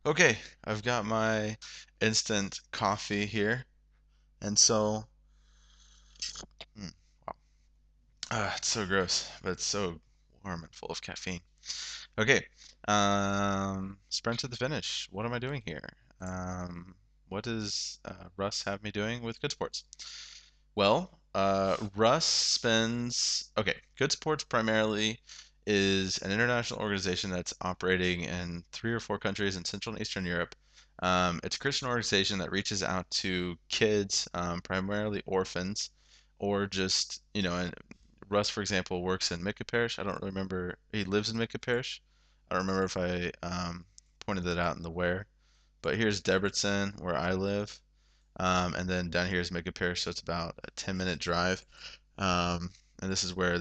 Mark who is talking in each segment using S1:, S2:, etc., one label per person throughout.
S1: Okay, I've got my instant coffee here, and so, mm, wow, it's so gross, but it's so warm and full of caffeine. Okay, sprint to the finish. What am I doing here? What does Russ have me doing with Good Sports? Well, Russ spends, okay, Good Sports primarily is an international organization that's operating in three or four countries in Central and Eastern Europe. It's a Christian organization that reaches out to kids, primarily orphans, or just, and Russ, for example, works in Micah Parish. I don't really remember, he lives in Micah Parish. I don't remember if I pointed that out in the where, but here's Debrecen, where I live. And then down here is Mega Parish, so it's about a 10-minute drive. And this is where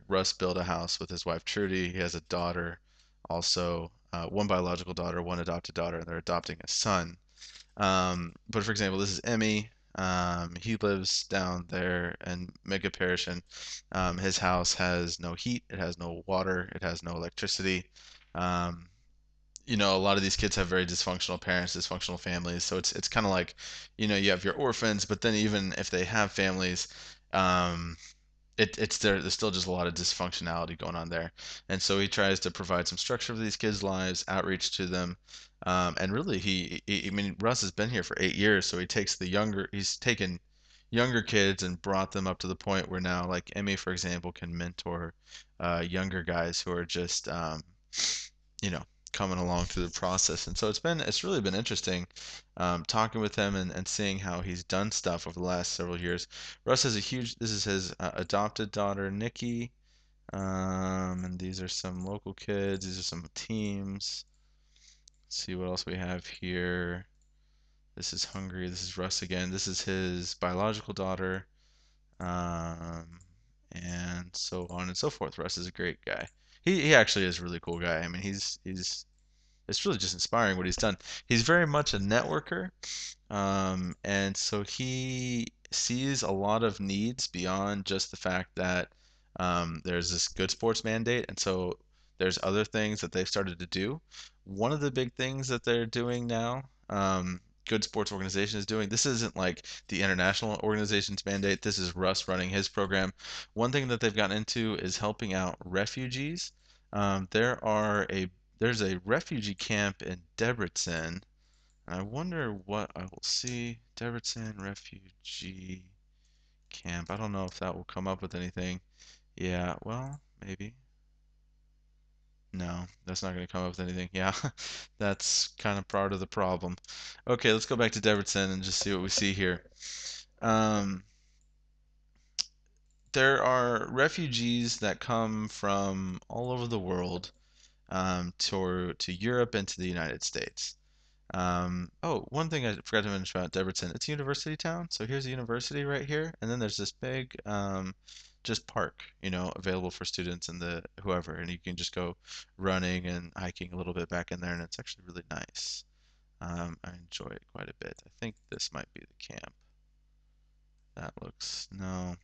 S1: Russ built a house with his wife Trudy. He has a daughter, also one biological daughter, one adopted daughter, and they're adopting a son. But for example, this is Emmy. He lives down there in Mega Parish, and his house has no heat, it has no water, it has no electricity. Um, a lot of these kids have very dysfunctional parents, dysfunctional families. So it's kind of like, you have your orphans, but then even if they have families, um, it's there's still just a lot of dysfunctionality going on there. And so he tries to provide some structure for these kids' lives, outreach to them. And really, I mean, Russ has been here for 8 years, so he's taken younger kids and brought them up to the point where now, like Emmy, for example, can mentor younger guys who are just, you know, coming along through the process. And so it's really been interesting talking with him and seeing how he's done stuff over the last several years. Russ has this is his adopted daughter, Nikki. And these are some local kids. These are some teams. Let's see what else we have here. This is Hungary. This is Russ again. This is his biological daughter. Um, and so on and so forth. Russ is a great guy. He actually is a really cool guy. I mean, he's it's really just inspiring what he's done. He's very much a networker, and so he sees a lot of needs beyond just the fact that there's this good sports mandate, and so there's other things that they've started to do. One of the big things that they're doing now, Good Sports Organization is doing. This isn't like the international organization's mandate. This is Russ running his program. One thing that they've gotten into is helping out refugees. There's a refugee camp in Debrecen. I wonder what I will see. Debrecen refugee camp. I don't know if that will come up with anything. Yeah, well, maybe. No, that's not going to come up with anything. Yeah, that's kind of part of the problem. Okay, let's go back to Debrecen and just see what we see here. Um, there are refugees that come from all over the world to Europe and to the United States. Oh, one thing I forgot to mention about Debrecen, it's a university town. So here's a university right here, and then there's this big just park, available for students and the whoever, and you can just go running and hiking a little bit back in there, and it's actually really nice. I enjoy it quite a bit. I think this might be the camp. That looks, no,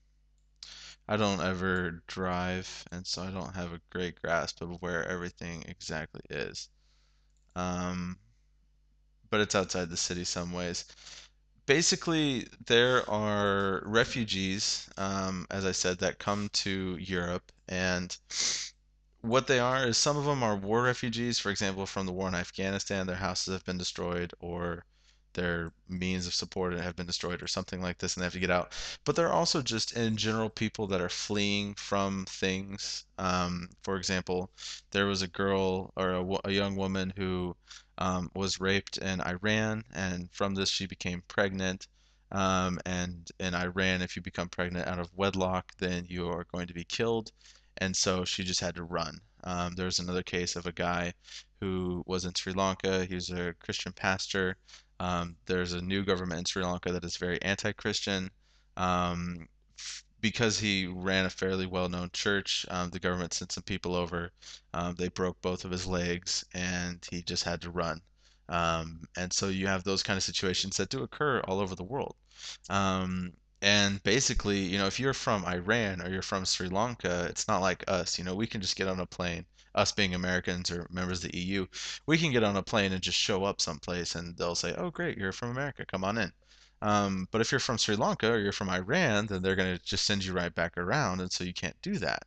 S1: I don't ever drive, and so I don't have a great grasp of where everything exactly is. Um, but it's outside the city some ways. Basically, there are refugees, as I said, that come to Europe, and what they are is some of them are war refugees, for example, from the war in Afghanistan. Their houses have been destroyed, or their means of support have been destroyed, or something like this, and they have to get out. But there are also just in general people that are fleeing from things. For example, there was a girl or a young woman who was raped in Iran, and from this she became pregnant. And in Iran, if you become pregnant out of wedlock, then you are going to be killed. And so she just had to run. There's another case of a guy who was in Sri Lanka. He was a Christian pastor. There's a new government in Sri Lanka that is very anti-Christian. Um, because he ran a fairly well-known church, the government sent some people over. They broke both of his legs, and he just had to run. And so you have those kind of situations that do occur all over the world. Um, and basically, if you're from Iran or you're from Sri Lanka, it's not like us. We can just get on a plane us being Americans or members of the EU, we can get on a plane and just show up someplace and they'll say, "Oh, great, you're from America, come on in." But if you're from Sri Lanka or you're from Iran, then they're going to just send you right back around, and so you can't do that.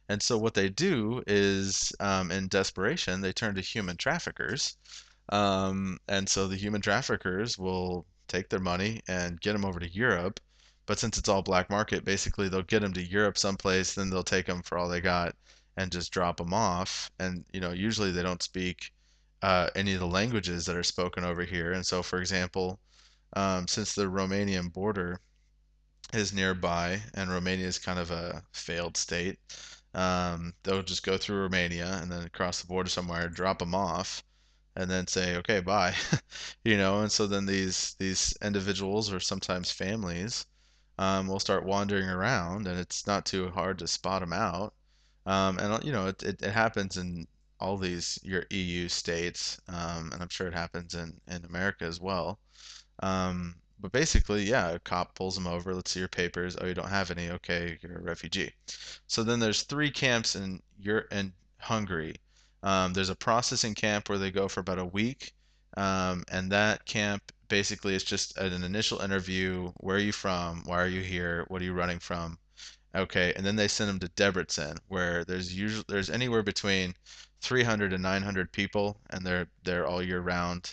S1: And so what they do is, in desperation, they turn to human traffickers. And so the human traffickers will take their money and get them over to Europe. But since it's all black market, basically they'll get them to Europe someplace, then they'll take them for all they got and just drop them off. And usually they don't speak any of the languages that are spoken over here. And so, for example, since the Romanian border is nearby and Romania is kind of a failed state, they'll just go through Romania and then across the border somewhere, drop them off, and then say, okay, bye. And so then these individuals or sometimes families will start wandering around, and it's not too hard to spot them out. And it happens in all these your EU states, and I'm sure it happens in America as well. But basically, yeah, a cop pulls them over. Let's see your papers. Oh, you don't have any. Okay, you're a refugee. So then there's three camps in Hungary. There's a processing camp where they go for about a week, and that camp basically is just an initial interview. Where are you from? Why are you here? What are you running from? Okay, and then they send them to Debrecen, where there's anywhere between 300 and 900 people, and they're all year round.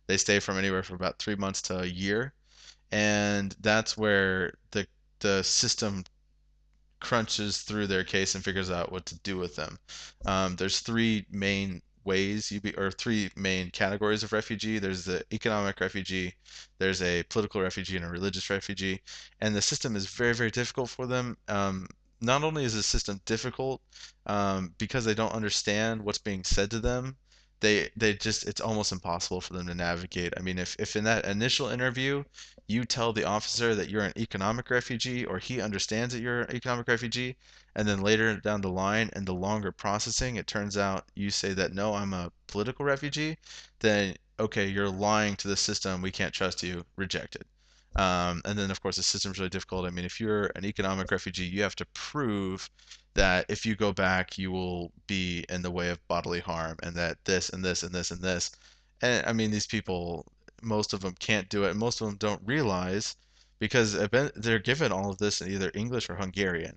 S1: They stay from anywhere from about 3 months to a year, and that's where the system crunches through their case and figures out what to do with them. There's three main ways or three main categories of refugee. There's the economic refugee, there's a political refugee, and a religious refugee. And the system is very, very difficult for them. Not only is the system difficult because they don't understand what's being said to them, they just it's almost impossible for them to navigate. I mean, if in that initial interview you tell the officer that you're an economic refugee or he understands that you're an economic refugee, and then later down the line in the longer processing it turns out you say that no, I'm a political refugee, then okay, you're lying to the system, we can't trust you, rejected. And then of course the system's really difficult. I mean, if you're an economic refugee, you have to prove that if you go back you will be in the way of bodily harm, and that this and this and this and this. And I mean, these people, most of them can't do it. Most of them don't realize because they're given all of this in either English or Hungarian,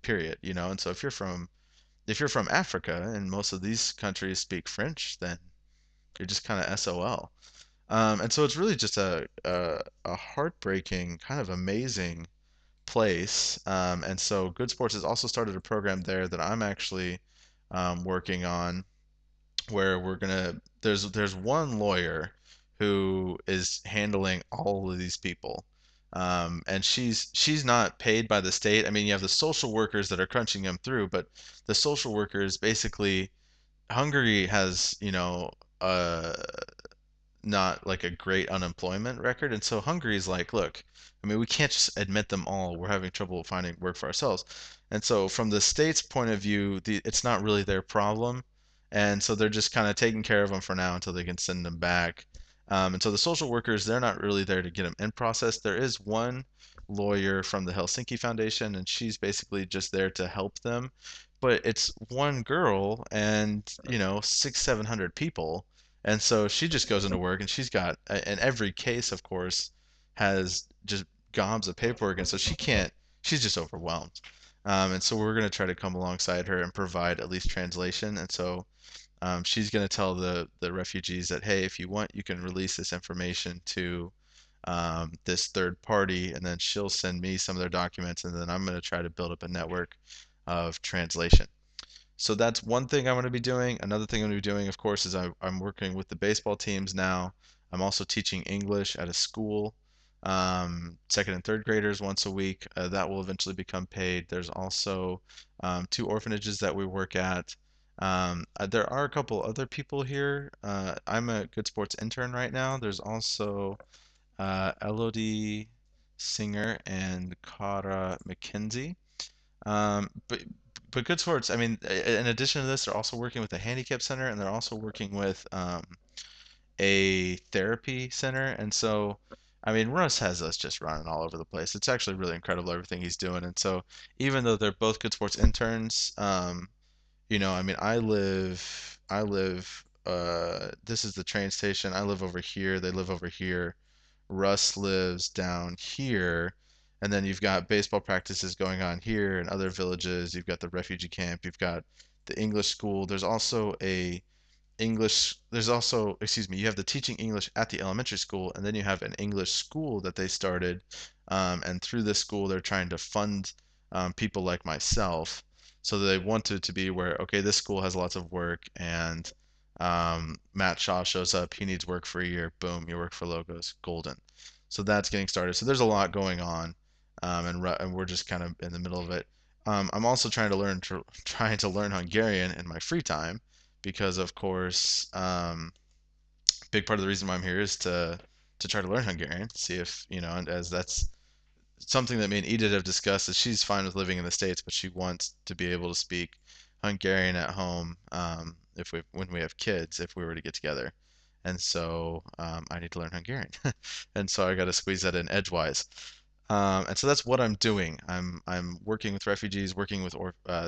S1: period. And so if you're from Africa and most of these countries speak French, then you're just kind of SOL. And so it's really just a heartbreaking, kind of amazing place. And so Good Sports has also started a program there that I'm actually working on, where there's one lawyer who is handling all of these people. And she's not paid by the state. I mean, you have the social workers that are crunching them through, but the social workers basically, Hungary has, uh not like a great unemployment record. And so Hungary's like, look, I mean, we can't just admit them all. We're having trouble finding work for ourselves. And so from the state's point of view, it's not really their problem. And so they're just kind of taking care of them for now until they can send them back. And so the social workers, they're not really there to get them in process. There is one lawyer from the Helsinki Foundation, and she's basically just there to help them. But it's one girl and, 700 people, and so she just goes into work and she's got, and every case, of course, has just gobs of paperwork. And so she's just overwhelmed. And so we're going to try to come alongside her and provide at least translation. And so she's going to tell the refugees that, hey, if you want, you can release this information to this third party, and then she'll send me some of their documents, and then I'm going to try to build up a network of translation. So that's one thing I'm going to be doing. Another thing I'm going to be doing, of course, is I'm working with the baseball teams now. I'm also teaching English at a school, second and third graders once a week. That will eventually become paid. There's also two orphanages that we work at. There are a couple other people here. I'm a Good Sports intern right now. There's also Elodie Singer and Cara McKenzie. But Good Sports, I mean, in addition to this, they're also working with a handicap center, and they're also working with a therapy center. And so, I mean, Russ has us just running all over the place. It's actually really incredible everything he's doing. And so, even though they're both Good Sports interns, I mean, this is the train station. I live over here. They live over here. Russ lives down here. And then you've got baseball practices going on here and other villages. You've got the refugee camp. You've got the English school. There's also, excuse me, you have the teaching English at the elementary school, and then you have an English school that they started. And through this school, they're trying to fund people like myself. So they wanted to be where, okay, this school has lots of work, and Matt Shaw shows up, he needs work for a year, boom, you work for Logos, golden. So that's getting started. So there's a lot going on, and we're just kind of in the middle of it. I'm also trying to learn Hungarian in my free time because of course, big part of the reason why I'm here is to try to learn Hungarian, see if and as that's something that me and Edith have discussed. Is she's fine with living in the States, but she wants to be able to speak Hungarian at home, if we when we have kids, if we were to get together. And so I need to learn Hungarian, and so I got to squeeze that in edgewise. And so that's what I'm doing. I'm working with refugees, working with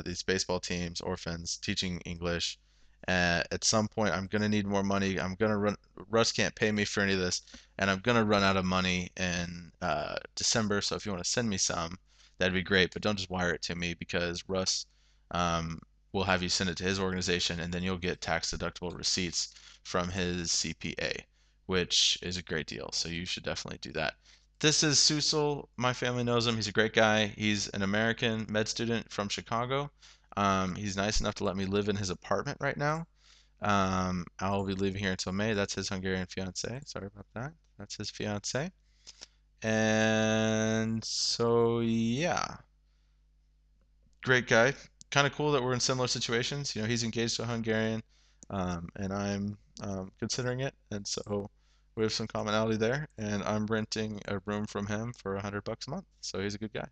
S1: these baseball teams, orphans, teaching English. At some point, I'm gonna need more money. I'm gonna run. Russ can't pay me for any of this, and I'm gonna run out of money in December. So if you want to send me some, that'd be great. But don't just wire it to me because Russ um, will have you send it to his organization, and then you'll get tax deductible receipts from his CPA, which is a great deal. So you should definitely do that. This is Susil. My family knows him. He's a great guy. He's an American med student from Chicago. He's nice enough to let me live in his apartment right now. I'll be leaving here until May. That's his Hungarian fiance. Sorry about that. That's his fiance. And so, yeah, great guy. Kind of cool that we're in similar situations. He's engaged to a Hungarian, and I'm considering it, and so we have some commonality there. And I'm renting a room from him for $100 a month. So he's a good guy.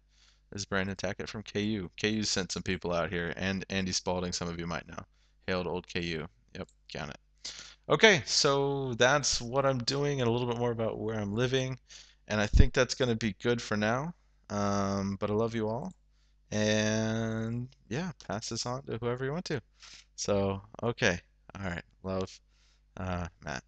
S1: This is Brandon Tackett from KU. KU sent some people out here, and Andy Spalding, some of you might know. Hail to old KU. Yep, count it. Okay, so that's what I'm doing and a little bit more about where I'm living. And I think that's going to be good for now. But I love you all. And yeah, pass this on to whoever you want to. So, okay. All right. Love, Matt.